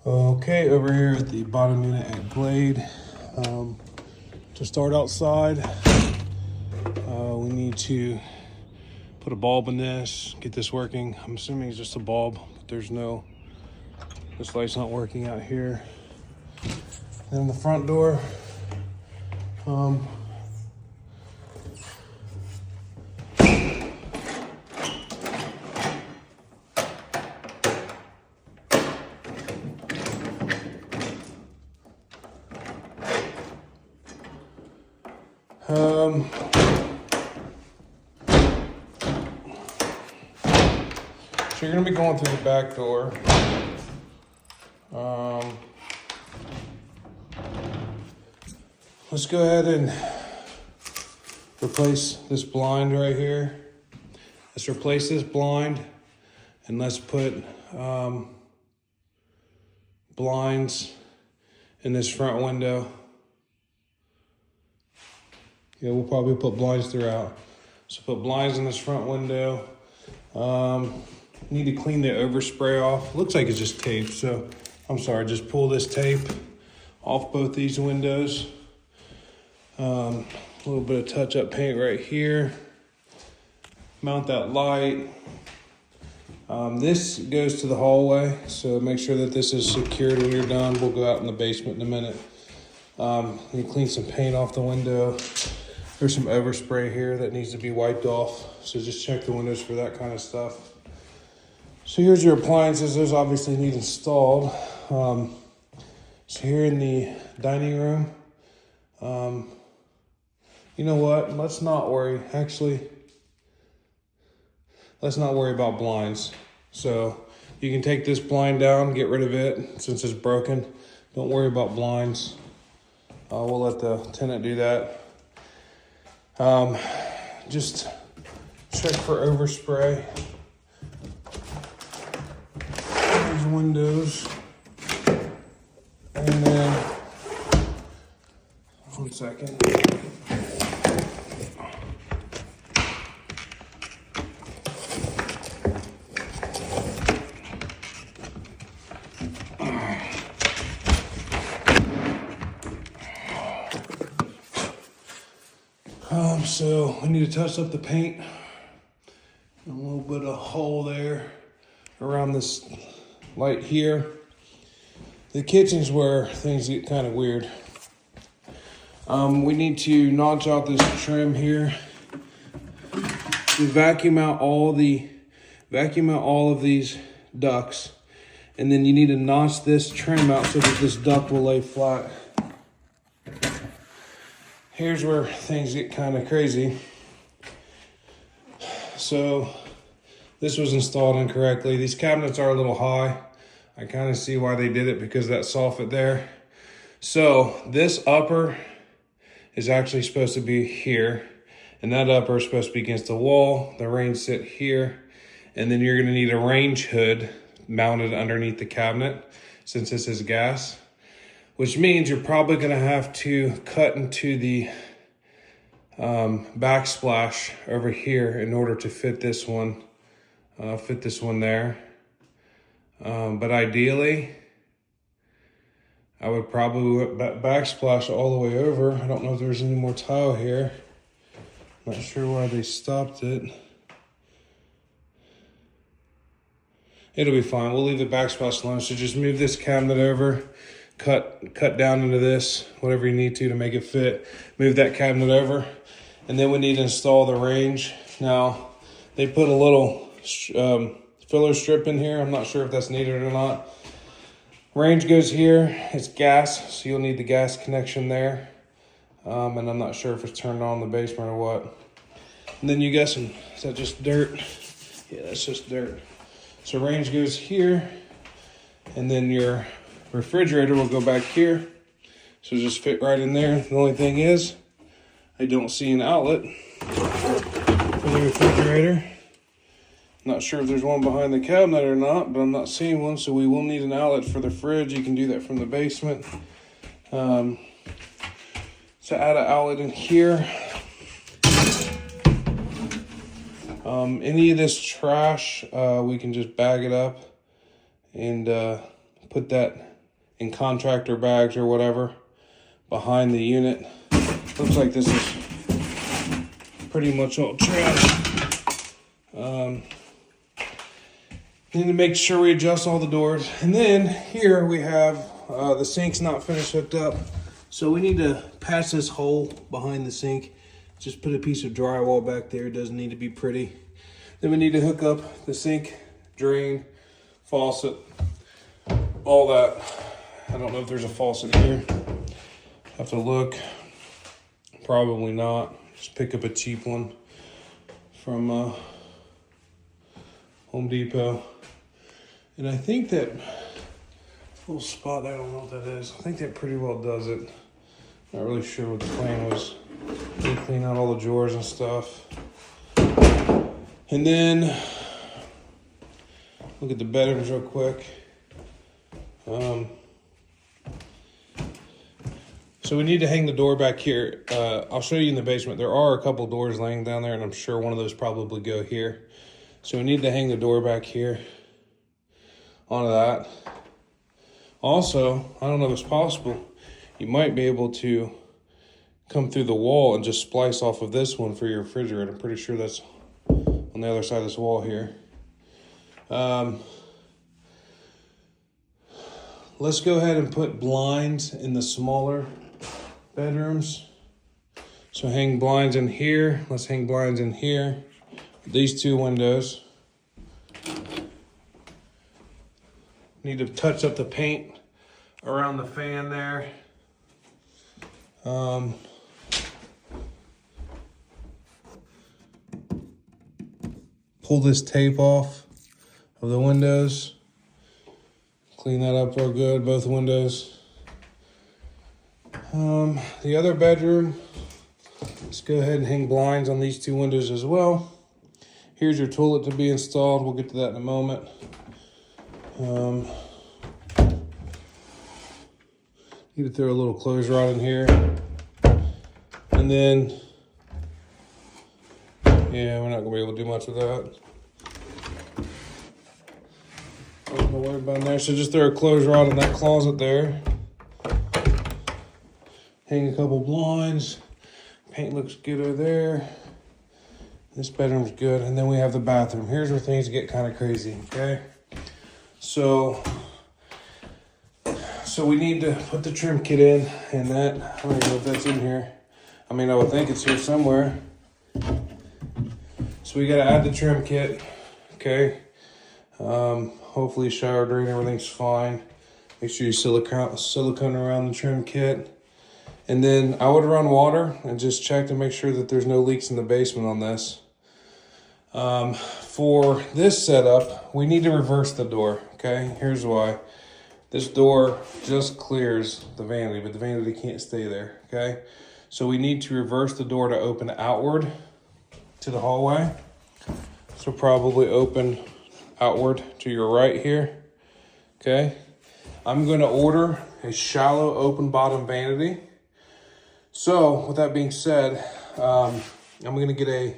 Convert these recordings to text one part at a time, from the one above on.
Okay, over here at the bottom unit at Glade. To start outside, we need to put a bulb in this, get this working. I'm assuming it's just a bulb, but this light's not working out here. Then the front door, so you're gonna be going through the back door. Let's go ahead and replace this blind right here. Let's replace this blind and let's put blinds in this front window. Yeah, we'll probably put blinds throughout. So put blinds in this front window. Need to clean the overspray off. Looks like it's just tape, so I'm sorry, just pull this tape off both these windows. A little bit of touch-up paint right here. Mount that light. This goes to the hallway, so make sure that this is secured when you're done. We'll go out in the basement in a minute. You clean some paint off the window. There's some overspray here that needs to be wiped off, so just check the windows for that kind of stuff. So here's your appliances. Those obviously need installed. So here in the dining room, you know what? Let's not worry. Actually, let's not worry about blinds. So you can take this blind down, get rid of it since it's broken. Don't worry about blinds. We'll let the tenant do that. Just check for overspray. These windows. And then, 1 second. So we need to touch up the paint. A little bit of hole there around this light here. The kitchen's where things get kind of weird. We need to notch out this trim here. To vacuum out all of these ducts, and then you need to notch this trim out so that this duct will lay flat. Here's where things get kind of crazy. So this was installed incorrectly. These cabinets are a little high. I kind of see why they did it because of that soffit there. So this upper is actually supposed to be here, and that upper is supposed to be against the wall. The range sit here, and then you're gonna need a range hood mounted underneath the cabinet since this is gas, which means you're probably gonna have to cut into the backsplash over here in order to fit this one there. But ideally, I would probably backsplash all the way over. I don't know if there's any more tile here. Not sure why they stopped it. It'll be fine. We'll leave the backsplash alone. So just move this cabinet over, cut down into this, whatever you need to make it fit. Move that cabinet over, and then we need to install the range. Now, they put a little filler strip in here. I'm not sure if that's needed or not. Range goes here. It's gas, so you'll need the gas connection there. And I'm not sure if it's turned on in the basement or what. And then you guessing, is that just dirt? Yeah, that's just dirt. So range goes here, and then your refrigerator will go back here. So just fit right in there. The only thing is, I don't see an outlet for the refrigerator. Not sure if there's one behind the cabinet or not, but I'm not seeing one, so we will need an outlet for the fridge. You can do that from the basement. So add an outlet in here. Any of this trash, we can just bag it up and put that in contractor bags or whatever behind the unit. Looks like this is pretty much all trash. Need to make sure we adjust all the doors. And then here we have the sink's not finished hooked up. So we need to patch this hole behind the sink. Just put a piece of drywall back there. It doesn't need to be pretty. Then we need to hook up the sink, drain, faucet, all that. I don't know if there's a faucet here. Have to look. Probably not. Just pick up a cheap one from Home Depot. And I think that little spot there, I don't know what that is. I think that pretty well does it. Not really sure what the plan was. We clean out all the drawers and stuff. And then look at the bedrooms real quick. So we need to hang the door back here. I'll show you in the basement. There are a couple doors laying down there, and I'm sure one of those probably go here. So we need to hang the door back here onto that. Also, I don't know if it's possible, you might be able to come through the wall and just splice off of this one for your refrigerator. I'm pretty sure that's on the other side of this wall here. Let's go ahead and put blinds in the smaller bedrooms. So hang blinds in here. Let's hang blinds in here. These two windows. Need to touch up the paint around the fan there. Pull this tape off of the windows. Clean that up real good, both windows. The other bedroom, let's go ahead and hang blinds on these two windows as well. Here's your toilet to be installed. We'll get to that in a moment. Need to throw a little clothes rod in here. And then, yeah, we're not gonna be able to do much with that. Don't worry about there. So just throw a clothes rod in that closet there. Hang a couple blinds. Paint looks good over there. This bedroom's good. And then we have the bathroom. Here's where things get kind of crazy, okay? So we need to put the trim kit in, and that, I don't even know if that's in here. I mean, I would think it's here somewhere. So we gotta add the trim kit, okay? Hopefully shower drain, everything's fine. Make sure you silicone around the trim kit. And then I would run water and just check to make sure that there's no leaks in the basement on this. For this setup, we need to reverse the door, okay? Here's why. This door just clears the vanity, but the vanity can't stay there, okay? So we need to reverse the door to open outward to the hallway. So probably open outward to your right here, okay? I'm gonna order a shallow open bottom vanity. So with that being said, I'm gonna get a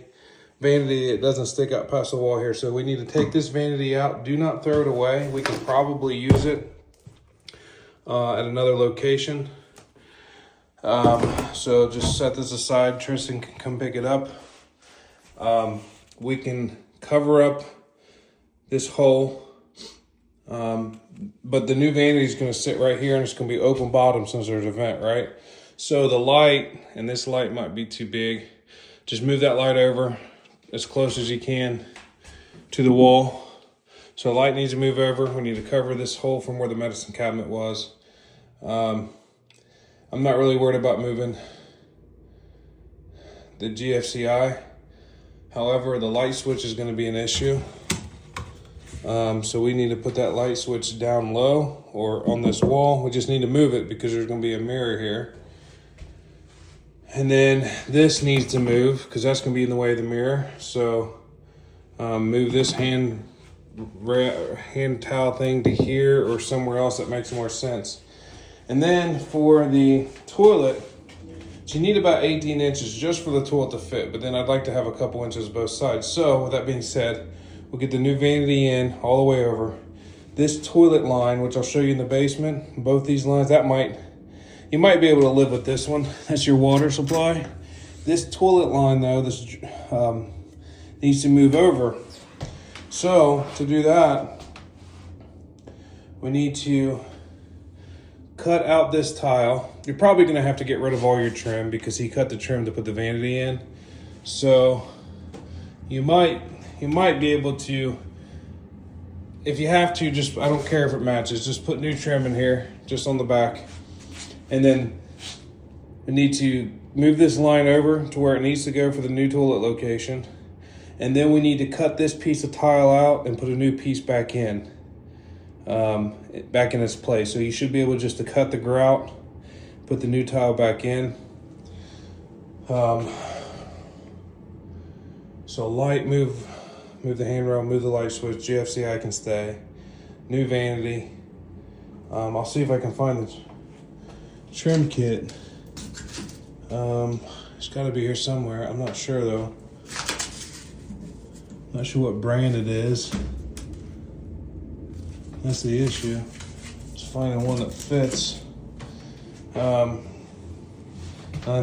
vanity that doesn't stick out past the wall here. So we need to take this vanity out. Do not throw it away. We can probably use it at another location. So just set this aside. Tristan can come pick it up. We can cover up this hole. But the new vanity is going to sit right here, and it's going to be open bottom since there's a vent, right? So the light, and this light might be too big, just move that light over as close as you can to the wall. So the light needs to move over. We need to cover this hole from where the medicine cabinet was. I'm not really worried about moving the GFCI. However, the light switch is going to be an issue. So we need to put that light switch down low or on this wall. We just need to move it because there's going to be a mirror here. And then this needs to move because that's going to be in the way of the mirror. So move this hand towel thing to here or somewhere else that makes more sense. And then for the toilet, so you need about 18 inches just for the toilet to fit, but then I'd like to have a couple inches both sides. So with that being said, we'll get the new vanity in all the way over. this toilet line, which I'll show you in the basement, both these lines, you might be able to live with this one. That's your water supply. This toilet line though, this needs to move over. So to do that, we need to cut out this tile. You're probably gonna have to get rid of all your trim because he cut the trim to put the vanity in. So you might be able to, if you have to, just, I don't care if it matches, just put new trim in here, just on the back. And then we need to move this line over to where it needs to go for the new toilet location. And then we need to cut this piece of tile out and put a new piece back in its place. So you should be able just to cut the grout, put the new tile back in. So light, move the handrail, move the light switch, GFCI can stay. New vanity. I'll see if I can find the trim kit. It's gotta be here somewhere. I'm not sure though. Not sure what brand it is. That's the issue. Just finding one that fits. I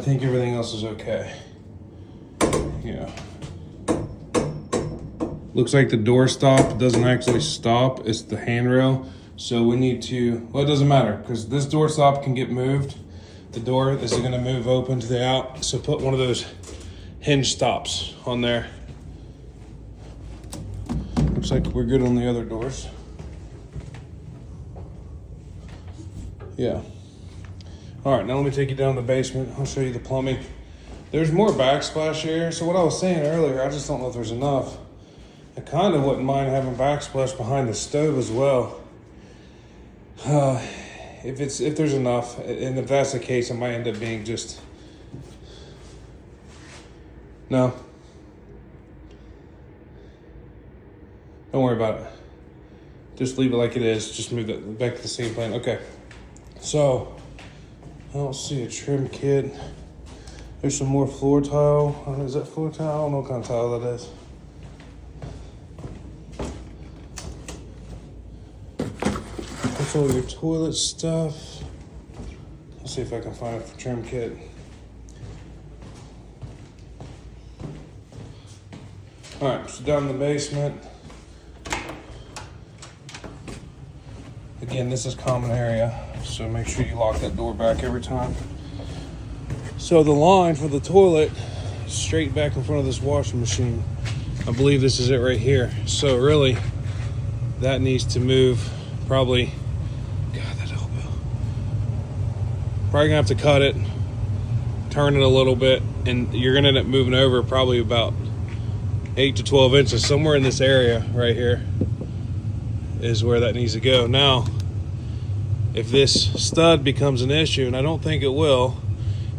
think everything else is okay. Yeah. Looks like the door stop doesn't actually stop. It's the handrail. So we need to, well, it doesn't matter because this door stop can get moved. The door is going to move open to the out. So put one of those hinge stops on there. Looks like we're good on the other doors. Yeah. All right, now let me take you down to the basement. I'll show you the plumbing. There's more backsplash here. So what I was saying earlier, I just don't know if there's enough. I kind of wouldn't mind having backsplash behind the stove as well. If there's enough, and if that's the case, it might end up being just, no. Don't worry about it. Just leave it like it is. Just move it back to the same plane. Okay. So, I don't see a trim kit. There's some more floor tile. Is that floor tile? I don't know what kind of tile that is. That's all your toilet stuff. Let's see if I can find a trim kit. All right, so down in the basement. Again, this is common area, so make sure you lock that door back every time. So the line for the toilet is straight back in front of this washing machine. I believe this is it right here. So really, that needs to move probably, God, that elbow. Probably gonna have to cut it, turn it a little bit, and you're gonna end up moving over probably about 8 to 12 inches, somewhere in this area right here is where that needs to go. Now, if this stud becomes an issue, and I don't think it will,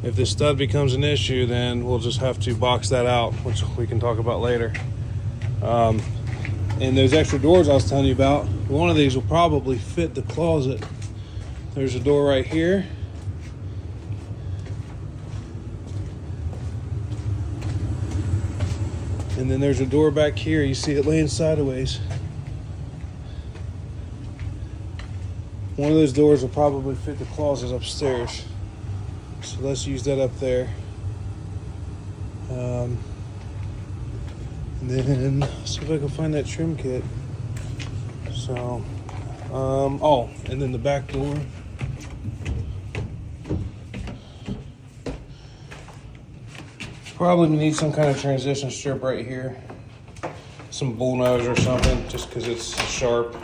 if this stud becomes an issue, then we'll just have to box that out, which we can talk about later. And those extra doors I was telling you about, one of these will probably fit the closet. There's a door right here. And then there's a door back here. You see it laying sideways. One of those doors will probably fit the closet upstairs. So let's use that up there. And then see if I can find that trim kit. So, oh, and then the back door. Probably need some kind of transition strip right here. Some bullnose or something, just because it's sharp.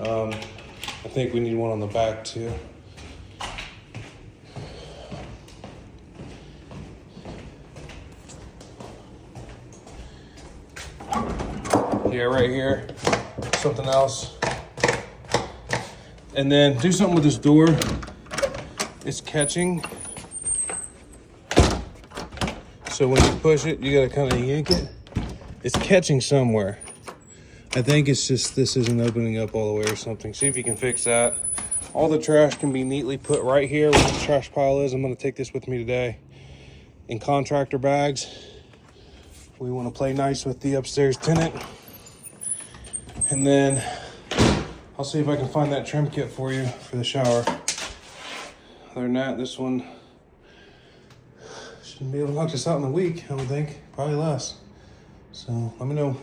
I think we need one on the back too. Yeah, right here. Something else. And then do something with this door. It's catching. So when you push it, you gotta kind of yank it. It's catching somewhere. I think it's just this isn't opening up all the way or something. See if you can fix that. All the trash can be neatly put right here where the trash pile is. I'm gonna take this with me today in contractor bags. We wanna play nice with the upstairs tenant. And then I'll see if I can find that trim kit for you for the shower. Other than that, this one shouldn't be able to knock this out in a week, I would think. Probably less. So let me know.